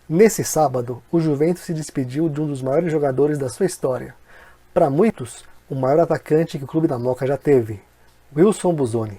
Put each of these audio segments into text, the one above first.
Nesse sábado, o Juventus se despediu de um dos maiores jogadores da sua história. Para muitos, o maior atacante que o Clube da Moca já teve, Wilson Buzzoni.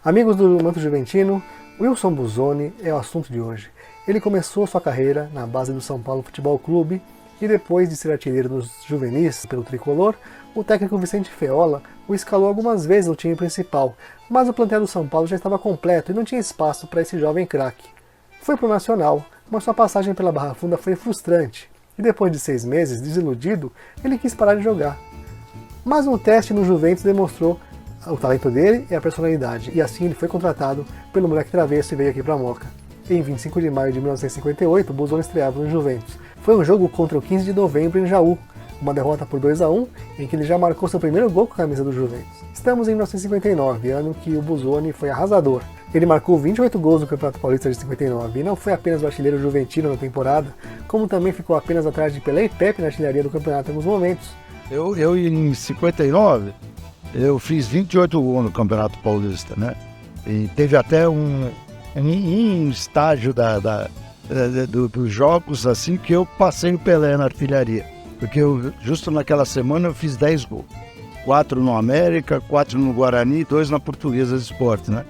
Amigos do Manto Juventino, Wilson Buzzoni é o assunto de hoje. Ele começou sua carreira na base do São Paulo Futebol Clube e depois de ser artilheiro dos juvenis pelo tricolor, o técnico Vicente Feola o escalou algumas vezes no time principal, mas o plantel do São Paulo já estava completo e não tinha espaço para esse jovem craque. Foi pro Nacional, mas sua passagem pela Barra Funda foi frustrante e depois de 6 meses, desiludido, ele quis parar de jogar. Mas um teste no Juventus demonstrou o talento dele e a personalidade, e assim ele foi contratado pelo moleque travesso e veio aqui para a Moca. Em 25 de maio de 1958, Buzzoni estreava no Juventus. Foi um jogo contra o 15 de novembro em Jaú, uma derrota por 2-1, em que ele já marcou seu primeiro gol com a camisa do Juventus. Estamos em 1959, ano que o Buzzoni foi arrasador. Ele marcou 28 gols no Campeonato Paulista de 59 e não foi apenas o artilheiro juventino na temporada, como também ficou apenas atrás de Pelé e Pepe na artilharia do campeonato em alguns momentos. Eu em 59, eu fiz 28 gols no Campeonato Paulista, né? E teve até um estágio dos jogos assim que eu passei o Pelé na artilharia. Porque justo naquela semana eu fiz 10 gols. 4 no América, 4 no Guarani, 2 na Portuguesa de Esporte, né?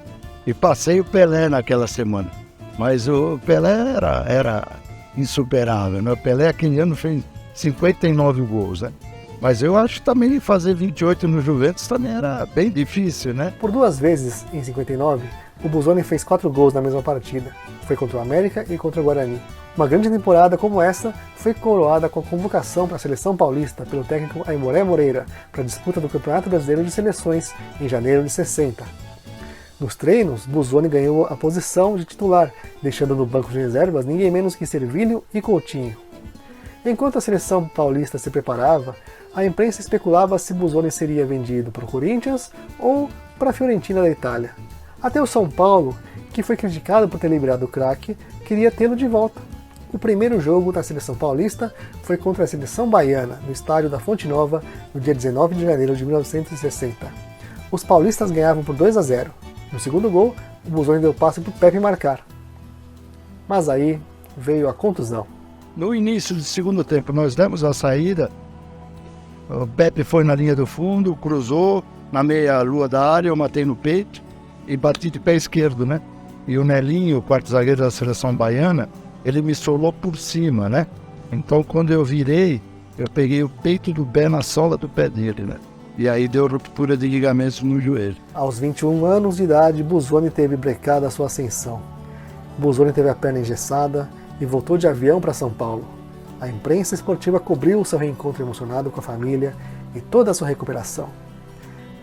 E passei o Pelé naquela semana. Mas o Pelé era insuperável, né? O Pelé aquele ano fez 59 gols, né? Mas eu acho que também fazer 28 no Juventus também era bem difícil, né? Por 2 vezes em 59, o Buzzoni fez 4 gols na mesma partida. Foi contra o América e contra o Guarani. Uma grande temporada como essa foi coroada com a convocação para a seleção paulista pelo técnico Aimoré Moreira para a disputa do Campeonato Brasileiro de Seleções em janeiro de 60. Nos treinos, Buzzoni ganhou a posição de titular, deixando no banco de reservas ninguém menos que Servilho e Coutinho. Enquanto a seleção paulista se preparava, a imprensa especulava se Buzzoni seria vendido para o Corinthians ou para a Fiorentina da Itália. Até o São Paulo, que foi criticado por ter liberado o craque, queria tê-lo de volta. O primeiro jogo da seleção paulista foi contra a seleção baiana, no estádio da Fonte Nova, no dia 19 de janeiro de 1960. Os paulistas ganhavam por 2-0. No segundo gol, o Buzzoni deu passe para o Pepe marcar. Mas aí veio a contusão. No início do segundo tempo, nós demos a saída. O Pepe foi na linha do fundo, cruzou na meia-lua da área, eu matei no peito e bati de pé esquerdo, né? E o Nelinho, o quarto zagueiro da seleção baiana, ele me solou por cima, né? Então, quando eu virei, eu peguei o peito do pé na sola do pé dele, né? E aí deu ruptura de ligamentos no joelho. Aos 21 anos de idade, Buzzoni teve brecada a sua ascensão. Buzzoni teve a perna engessada e voltou de avião para São Paulo. A imprensa esportiva cobriu seu reencontro emocionado com a família e toda a sua recuperação.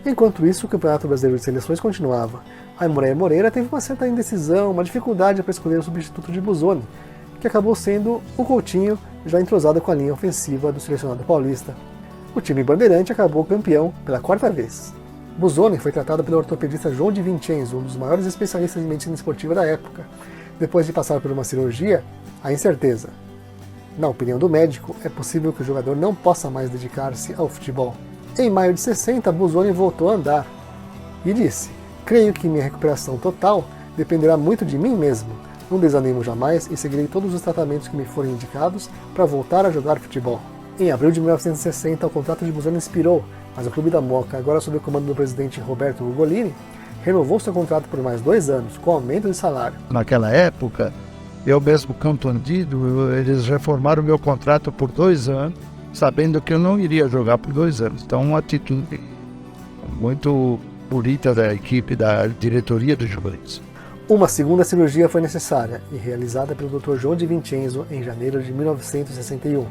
Enquanto isso, o Campeonato Brasileiro de Seleções continuava. Aimoré Moreira teve uma certa indecisão, uma dificuldade para escolher o substituto de Buzzoni, que acabou sendo o Coutinho, já entrosado com a linha ofensiva do selecionado paulista. O time bandeirante acabou campeão pela 4ª vez. Buzzoni foi tratado pelo ortopedista João de Vincenzo, um dos maiores especialistas em medicina esportiva da época. Depois de passar por uma cirurgia, a incerteza. Na opinião do médico, é possível que o jogador não possa mais dedicar-se ao futebol. Em maio de 60, Buzzoni voltou a andar e disse: "Creio que minha recuperação total dependerá muito de mim mesmo. Não desanimo jamais e seguirei todos os tratamentos que me forem indicados para voltar a jogar futebol." Em abril de 1960, o contrato de Buzzoni expirou, mas o Clube da Moca, agora sob o comando do presidente Roberto Ugolini, renovou seu contrato por mais 2 anos, com aumento de salário. Naquela época, eu mesmo Campo Andido, eles reformaram o meu contrato por 2 anos, sabendo que eu não iria jogar por 2 anos. Então, uma atitude muito bonita da equipe, da diretoria do Juventus. Uma segunda cirurgia foi necessária e realizada pelo Dr. João de Vincenzo em janeiro de 1961,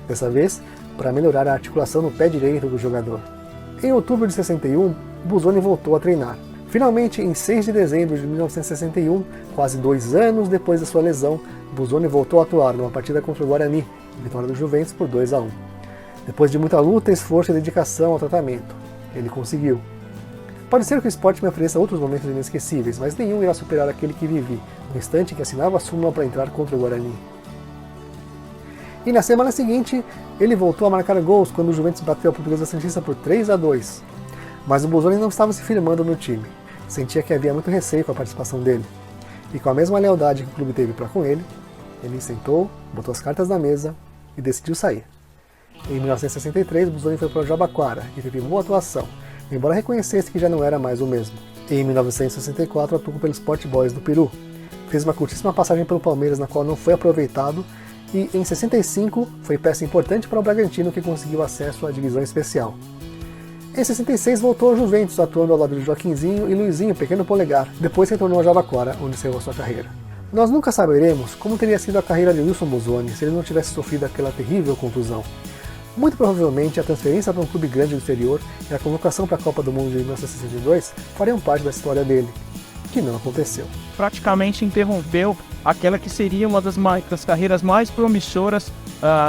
dessa vez para melhorar a articulação no pé direito do jogador. Em outubro de 61, Buzzoni voltou a treinar. Finalmente, em 6 de dezembro de 1961, quase 2 anos depois da sua lesão, Buzzoni voltou a atuar numa partida contra o Guarani, vitória do Juventus por 2-1. Depois de muita luta, esforço e dedicação ao tratamento, ele conseguiu. Pode ser que o esporte me ofereça outros momentos inesquecíveis, mas nenhum irá superar aquele que vivi, no instante em que assinava a súmula para entrar contra o Guarani. E na semana seguinte, ele voltou a marcar gols quando o Juventus bateu a Portuguesa Santista por 3-2. Mas o Busoni não estava se firmando no time. Sentia que havia muito receio com a participação dele. E com a mesma lealdade que o clube teve para com ele sentou, botou as cartas na mesa e decidiu sair. Em 1963, Busoni foi para o Jabaquara e teve boa atuação, embora reconhecesse que já não era mais o mesmo. Em 1964, atuou pelo Sport Boys do Peru. Fez uma curtíssima passagem pelo Palmeiras, na qual não foi aproveitado, e em 65 foi peça importante para o Bragantino, que conseguiu acesso à divisão especial. Em 66 voltou ao Juventus, atuando ao lado de Joaquinzinho e Luizinho, pequeno polegar. Depois retornou ao Jabaquara, onde encerrou sua carreira. Nós nunca saberemos como teria sido a carreira de Wilson Busoni se ele não tivesse sofrido aquela terrível contusão. Muito provavelmente a transferência para um clube grande do exterior e a convocação para a Copa do Mundo de 1962 fariam parte da história dele, que não aconteceu. Praticamente interrompeu aquela que seria uma das carreiras mais promissoras,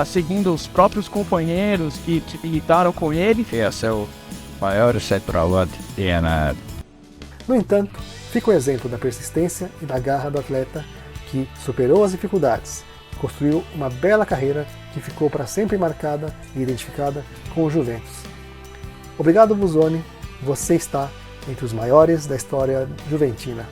segundo os próprios companheiros que lutaram com ele. Esse é o maior centroavante de Ana. No entanto, fica o exemplo da persistência e da garra do atleta que superou as dificuldades, construiu uma bela carreira que ficou para sempre marcada e identificada com o Juventus. Obrigado, Busoni, você está entre os maiores da história juventina.